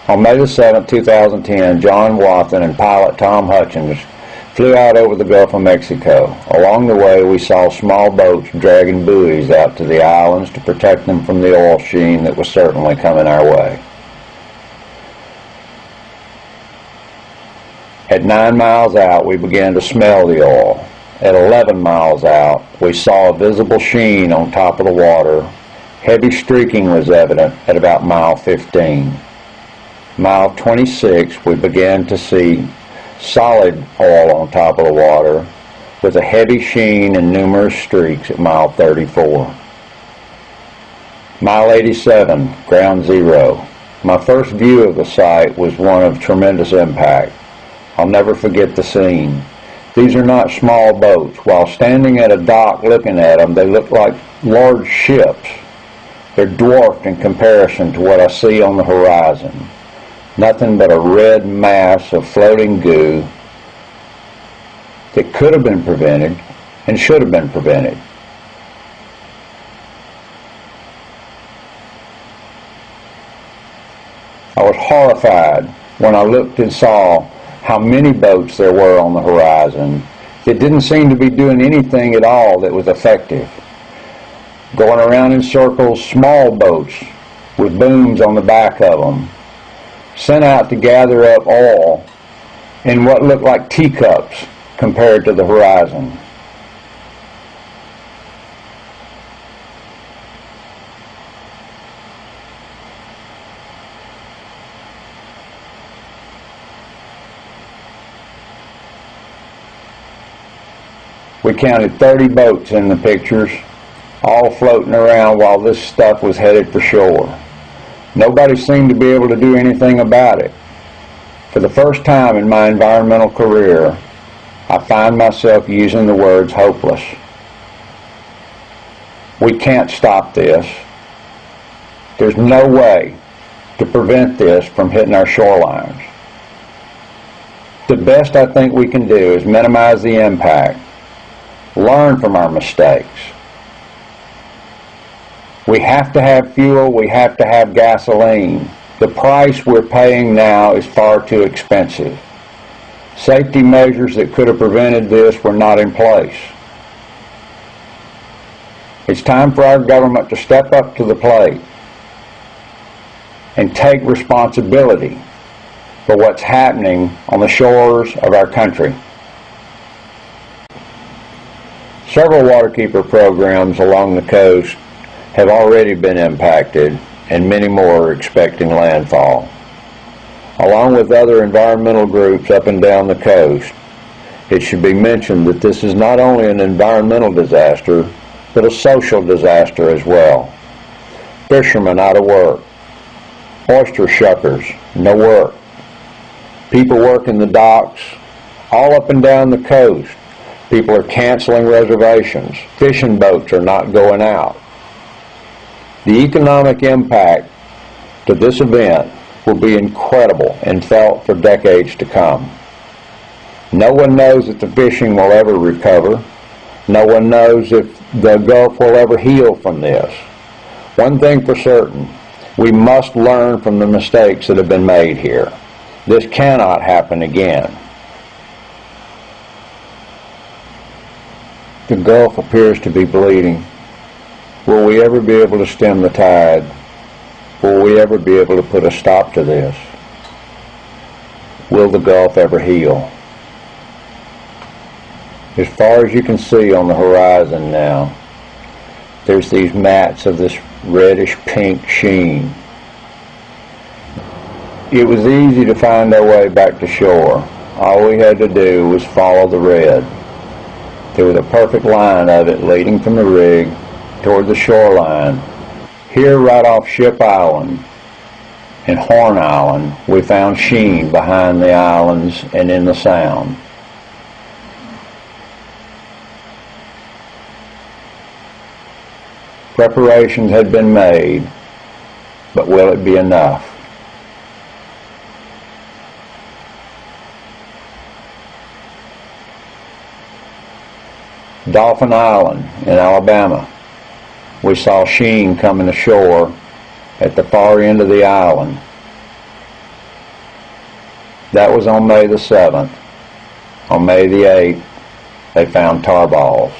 On May the 7th, 2010, John Wathen and pilot Tom Hutchins flew out over the Gulf of Mexico. Along the way, we saw small boats dragging buoys out to the islands to protect them from the oil sheen that was certainly coming our way. At 9 miles out, we began to smell the oil. At 11 miles out, we saw a visible sheen on top of the water. Heavy streaking was evident at about mile 15. Mile 26, we began to see solid oil on top of the water with a heavy sheen and numerous streaks at mile 34. Mile 87, ground zero. My first view of the site was one of tremendous impact. I'll never forget the scene. These are not small boats. While standing at a dock looking at them, they look like large ships. They're dwarfed in comparison to what I see on the horizon. Nothing but a red mass of floating goo that could have been prevented and should have been prevented. I was horrified when I looked and saw how many boats there were on the horizon that didn't seem to be doing anything at all that was effective. Going around in circles, small boats with booms on the back of them, sent out to gather up oil in what looked like teacups compared to the horizon. We counted 30 boats in the pictures, all floating around while this stuff was headed for shore. Nobody seemed to be able to do anything about it. For the first time in my environmental career, I find myself using the words hopeless. We can't stop this. There's no way to prevent this from hitting our shorelines. The best I think we can do is minimize the impact, learn from our mistakes. We have to have fuel, we have to have gasoline. The price we're paying now is far too expensive. Safety measures that could have prevented this were not in place. It's time for our government to step up to the plate and take responsibility for what's happening on the shores of our country. Several waterkeeper programs along the coast have already been impacted, and many more are expecting landfall. Along with other environmental groups up and down the coast, it should be mentioned that this is not only an environmental disaster, but a social disaster as well. Fishermen out of work, oyster shuckers, no work, people working the docks, all up and down the coast. People are canceling reservations. Fishing boats are not going out. The economic impact to this event will be incredible and felt for decades to come. No one knows if the fishing will ever recover. No one knows if the Gulf will ever heal from this. One thing for certain, we must learn from the mistakes that have been made here. This cannot happen again. The Gulf appears to be bleeding. Will we ever be able to stem the tide? Will we ever be able to put a stop to this? Will the Gulf ever heal? As far as you can see on the horizon now, there's these mats of this reddish pink sheen. It was easy to find our way back to shore. All we had to do was follow the red. There was a perfect line of it leading from the rig toward the shoreline. Here, right off Ship Island and Horn Island, we found sheen behind the islands and in the Sound. Preparations had been made, but will it be enough? Dauphin Island in Alabama, we saw sheen coming ashore at the far end of the island. That was on May the 7th. On May the 8th, they found tar balls.